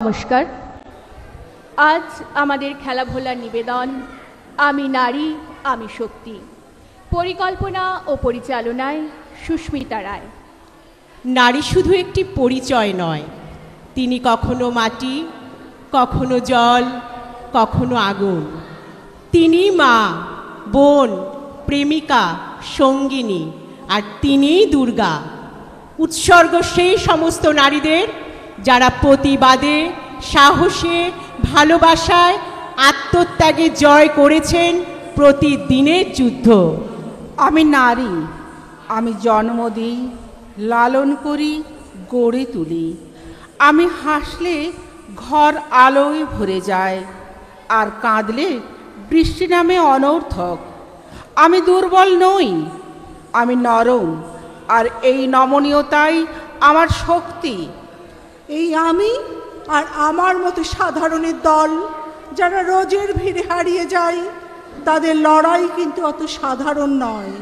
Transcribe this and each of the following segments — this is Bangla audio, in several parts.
নমস্কার। আজ আমাদের খেলাধুলার নিবেদন আমি নারী আমি শক্তি, পরিকল্পনা ও পরিচালনায় সুস্মিতা রায়। নারী শুধু একটি পরিচয় নয়, তিনি কখনো মাটি, কখনো জল, কখনো আগুন। তিনি মা, বোন, প্রেমিকা, সঙ্গিনী, আর তিনিই দুর্গা। উৎসর্গ সেই সমস্ত নারীদের যারা প্রতিবাদে, সাহসে, ভালোবাসায়, আত্মত্যাগে জয় করেছেন প্রতিদিনের যুদ্ধ। আমি নারী, আমি জন্ম দিই, লালন করি, গড়ে তুলি। আমি হাসলে ঘর আলোয় ভরে যায়, আর কাঁদলে বৃষ্টি নামে অনর্থক। আমি দুর্বল নই, আমি নরম, আর এই নমনীয়তাই আমার শক্তি। এই আমি আর আমার মতো সাধারণের দল যারা রোজের ভিড়ে হারিয়ে যায়, তাদের লড়াই কিন্তু অত সাধারণ নয়।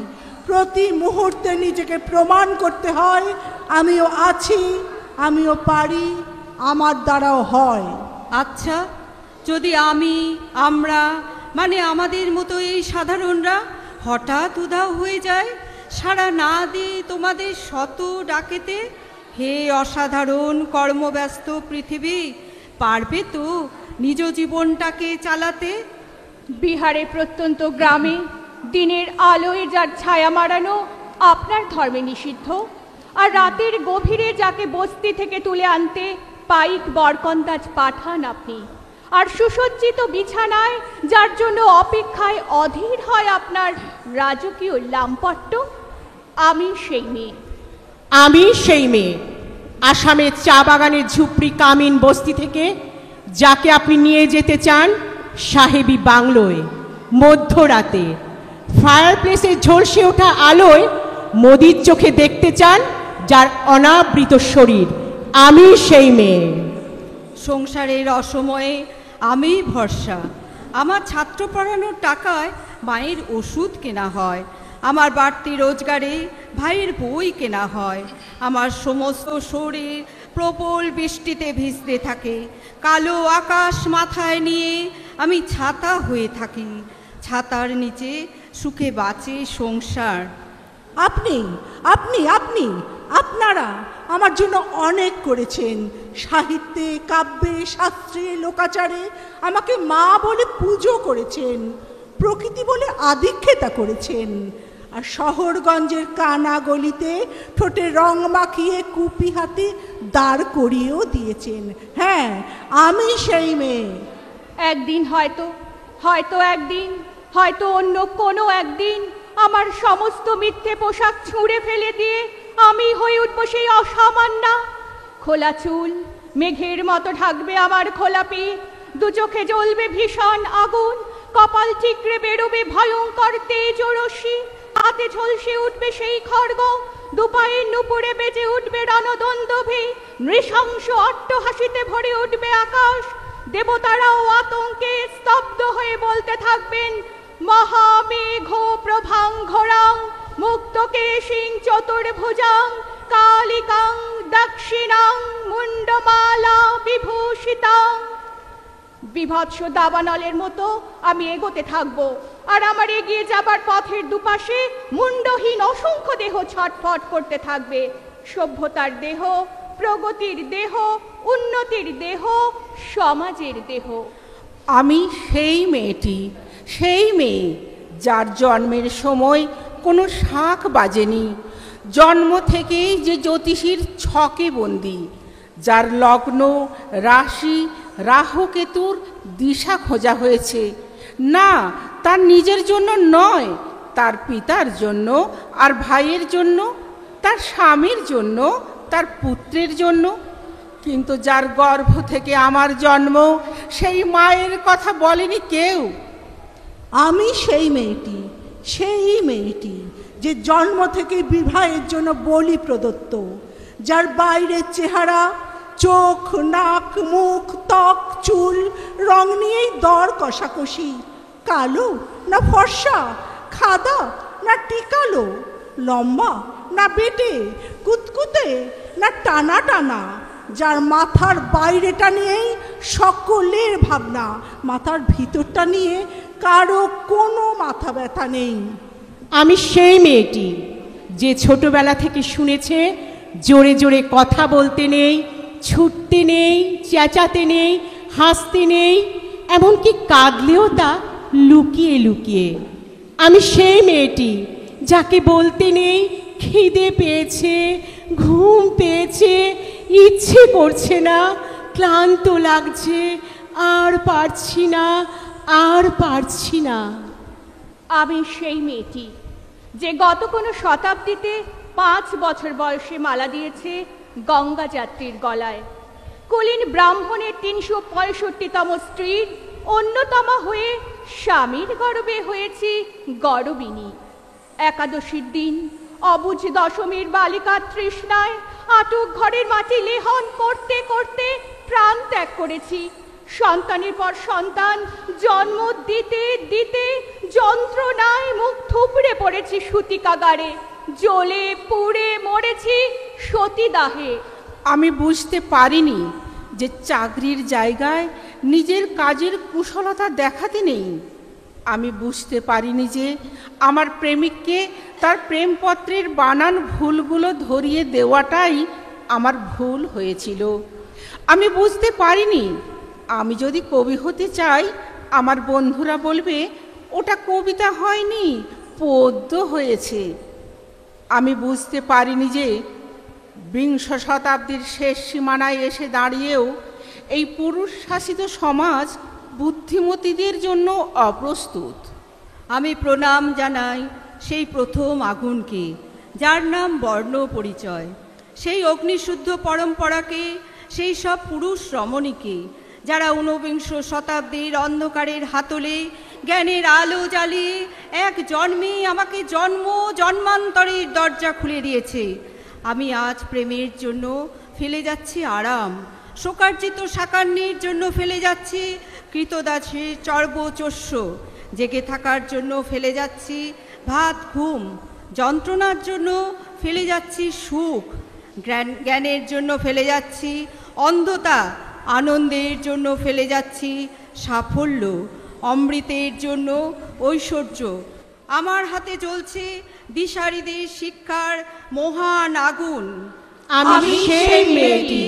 প্রতি মুহূর্তে নিজেকে প্রমাণ করতে হয়, আমিও আছি, আমিও পারি, আমার দ্বারাও হয়। আচ্ছা, যদি আমরা মানে আমাদের মতো এই সাধারণরা হঠাৎ উধাও হয়ে যায়, সাড়া না দিয়ে তোমাদের শত ডাকেতে, হে অসাধারণ কর্মব্যস্ত পৃথিবী, পারবে তো নিজ জীবনটাকে চালাতে? বিহারে প্রত্যন্ত গ্রামে দিনের আলোয় যার ছায়া মারানো আপনার ধর্মে নিষিদ্ধ, আর রাতের গভীরে যাকে বস্তি থেকে তুলে আনতে পাইক বরকন্দাজ পাঠান আপনি, আর সুসজ্জিত বিছানায় যার জন্য অপেক্ষায় অধীর হয় আপনার রাজকীয় লামপট্ট, আমি সেই মেয়ে। আমি সেই মেয়ে, আসামের চা বাগানের ঝুপড়ি কামিন বস্তি থেকে যাকে আপনি নিয়ে যেতে চান সাহেবী বাংলোয় মধ্যরাতে। ফায়ার প্লেসের ঝলসে ওঠা আলোয় মোদির চোখে দেখতে চান যার অনাবৃত শরীর। আমি সেই মেয়ে। সংসারের অসময়ে আমি ভরসা। আমার ছাত্র পড়ানোর টাকায় মায়ের ওষুধ কেনা হয়, আমার বাড়তি রোজগারে ভাইয়ের বই কেনা হয়। আমার সমস্ত শরীর প্রবল বৃষ্টিতে ভিজতে থাকে, কালো আকাশ মাথায় নিয়ে আমি ছাতা হয়ে থাকি। ছাতার নিচে সুখে বাঁচে সংসার। আপনি আপনি আপনি আপনারা আমার জন্য অনেক করেছেন। সাহিত্যে, কাব্যে, শাস্ত্রে, লোকাচারে আমাকে মা বলে পুজো করেছেন, প্রকৃতি বলে আদিক্ষেতা করেছেন, আর শহরগঞ্জের কানা গলিতে ঠোঁটে রং মাখিয়ে কুপি হাতে দাঁড় করিয়েও দিয়েছেন। হ্যাঁ, আমি সেই মেয়ে। একদিন হয়তো একদিন, হয়তো অন্য কোনো একদিন আমার সমস্ত মিথ্যে পোশাক ছুঁড়ে ফেলে দিয়ে আমি হয়ে উঠবো সেই অসামান্যা। খোলা চুল মেঘের মতো ঢাকবে আমার খোলা পিঠ, দু চোখে জ্বলবে ভীষণ আগুন, কপাল ঠিকরে বেরোবে ভয়ঙ্কর তেজ ও রশ্মি, হাতে ঝলসে উঠবে সেই খড়গ, দুপায়ের নুপুরে বেজে উঠবে রণদন্দভে, নৃশংস অট্টহাসিতে ভরে উঠবে আকাশ। দেবতারাও আতঙ্কে স্তব্ধ হয়ে বলতে থাকবেন, মহামেঘ প্রভাঙ্ঘরাং মুক্তকেশিং চতুর্ভুজাং কালিকাং দক্ষিণাং মুন্ডমালা বিভূষিতাং। বিভৎস দাবানলের মতো আমি এগোতে থাকবো, আর আমার এগিয়ে যাবার পথের দুপাশে মুন্ডহীন অসংখ্য দেহ ছটফট করতে থাকবে। সভ্যতার দেহ, প্রগতির দেহ, উন্নতির দেহ, সমাজের দেহ। আমি সেই মেয়েটি, সেই মেয়ে যার জন্মের সময় কোনো শাঁখ বাজেনি, জন্ম থেকেই যে জ্যোতিষীর ছকে বন্দি, যার লগ্ন, রাশি, রাহু কেতুর দিশা খোঁজা হয়েছে, না তার নিজের জন্য নয়, তার পিতার জন্য, আর ভাইয়ের জন্য, তার স্বামীর জন্য, তার পুত্রের জন্য। কিন্তু যার গর্ভ থেকে আমার জন্ম, সেই মায়ের কথা বলেনি কেউ। আমি সেই মেয়েটি যে জন্ম থেকে বিবাহের জন্য বলি প্রদত্ত, যার বাইরের চেহারা, চোখ, নাক, মুখ, ত্বক, চুল, রং নিয়েই দর কষাকষি। কালো না ফর্সা, খাদা না টিকালো, লম্বা না বেটে, কুতকুতে না টানা টানা, যার মাথার বাইরেটা নিয়েই সকলের ভাবনা, মাথার ভিতরটা নিয়ে কারো কোনো মাথা ব্যথা নেই। আমি সেই মেয়েটি যে ছোটবেলা থেকে শুনেছে জোরে জোরে কথা বলতে নেই, ছুটতে নেই, চেঁচাতে নেই, হাসতে নেই, এমনকি কাঁদলেও তা লুকিয়ে লুকিয়ে। আমি সেই মেয়েটি যাকে বলতে নেই খিদে পেয়েছে, ঘুম পেয়েছে, ইচ্ছে করছে না, ক্লান্ত লাগছে, আর পারছি না, আর পারছি না। আমি সেই মেয়েটি যে গত কোনো শতাব্দীতে 5 বছর বয়সে মালা দিয়েছে গঙ্গা যাত্রীর গলায়, কুলীন ব্রাহ্মণের 365তম স্ত্রীর অন্যতমা হয়ে স্বামীর গর্বে হয়েছি গর্বিণী। একাদশীর দিন অবুঝ দশমীর বালিকার তৃষ্ণায় আটক ঘরের মাটি লেহন করতে করতে প্রাণ ত্যাগ করেছি। সন্তানের পর সন্তান জন্ম দিতে দিতে যন্ত্রণায় মুখ থুবড়ে পড়েছি সূতিকাগারে, জ্বলে পুড়ে মরেছি সতীদাহে। আমি বুঝতে পারিনি যে চাকরির জায়গায় নিজের কাজের কুশলতা দেখাতে নেই। আমি বুঝতে পারিনি যে আমার প্রেমিককে তার প্রেমপত্রের বানান ভুলগুলো ধরিয়ে দেওয়াটাই আমার ভুল হয়েছিল। আমি বুঝতে পারিনি আমি যদি কবি হতে চাই আমার বন্ধুরা বলবে ওটা কবিতা হয়নি, পদ্য হয়েছে। আমি বুঝতে পারিনি যে 20 শতাব্দীর শেষ সীমানায় এসে দাঁড়িয়েও এই পুরুষ শাসিত সমাজ বুদ্ধিমতীদের জন্য অপ্রস্তুত। আমি প্রণাম জানাই সেই প্রথম আগুনকে, যার নাম বর্ণ পরিচয়, সেই অগ্নিশুদ্ধ পরম্পরাকে, সেই সব পুরুষ রমণীকে যারা 19 শতাব্দীর অন্ধকারের হাতলে জ্ঞানের আলো জ্বালিয়ে এক জন্মে আমাকে জন্ম জন্মান্তরের দরজা খুলে দিয়েছে। আমি আজ প্রেমের জন্য ফেলে যাচ্ছি আরাম, শোকার্জিত সাকান্যের জন্য ফেলে যাচ্ছি কৃতদাসের চর্বচস্য, জেগে থাকার জন্য ফেলে যাচ্ছি ভাত ঘুম, যন্ত্রণার জন্য ফেলে যাচ্ছি সুখ, জ্ঞানের জন্য ফেলে যাচ্ছি অন্ধতা, আনন্দের জন্য ফেলে যাচ্ছি সাফল্য, অমৃতের জন্য ঐশ্বর্য। আমার হাতে জ্বলছে দিশারীদের শিক্ষার মহান আগুন। আমি সেই মেয়েটি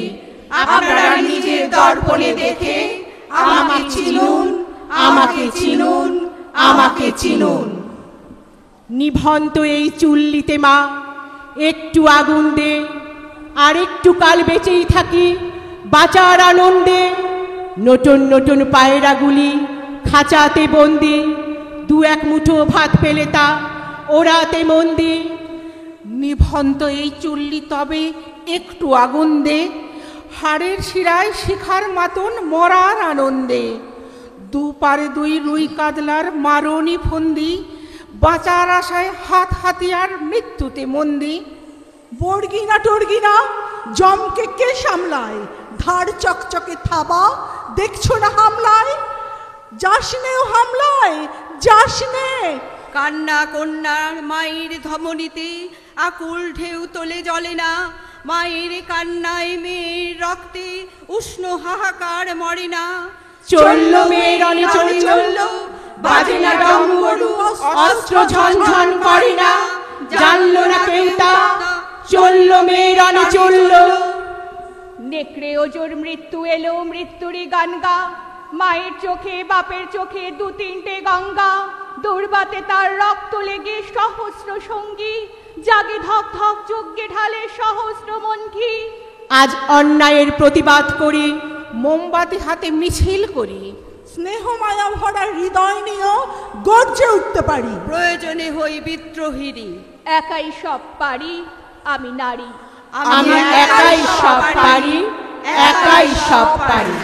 আপনারা নিজের দর্পণে দেখে আমাকে চিনুন, আমাকে চিনুন, আমাকে চিনুন। নিভন্ত এই চুল্লিতে মা একটু আগুন দে, আর একটু কাল বেঁচেই থাকি বাঁচার আনন্দে। নতুন নতুন পায়রাগুলি খাঁচাতে বন্দি, 2-1 মুঠো ভাত পেলে তা ওরাতে মন্দি। নিভন্ত এই চুল্লি তবে একটু আগুন দে, হাড়ের শিরায় শিখার মাতন মরার আনন্দে। 2 পারে 2 রুই কাতলার মারণী ফন্দি, বাঁচার আশায় হাত হাতিয়ার মৃত্যুতে মন্দি। বর্গিনা টর্গিনা জমকে কে সামলায়, ধার চকচকে থাবা দেখছো না হামলায়, যাসনেও হামলায় যাসনে। কান্না কন্যার মায়ের ধমনীতে আকুল ঢেউ তোলে জ্বলে না, মায়ের কান্নায় মেয়ের রক্তে উষ্ণ হাহাকার মরে না। চলল মেয়ের অনে চলল, বাজে না ডঙ্গরু, অস্ত্র ঝনঝন করে না, জানলো না কেউ তা। চলল মেয়ের অনে চলল। নেকড়ে ওজোর মৃত্যু এলো, মৃত্যুরই গান গা, মায়ের চোখে বাপের চোখে 2-3টে গঙ্গা। দুর্বাতে তার রক্ত লেগে সহস্র সঙ্গী, জাগে ধক ধক যজ্ঞে ঢালে সহস্র মনঘি। আজ অন্যায়ের প্রতিবাদ করি, মোমবাতি হাতে মিছিল করি, স্নেহ মায়া ভরা হৃদয় নিয়েও গর্জে উঠতে পারি। প্রয়োজনে হই বিদ্রোহীরই, একাই সব পারি আমি নারী। আমি একাই সব পারি, একাই সব পারি।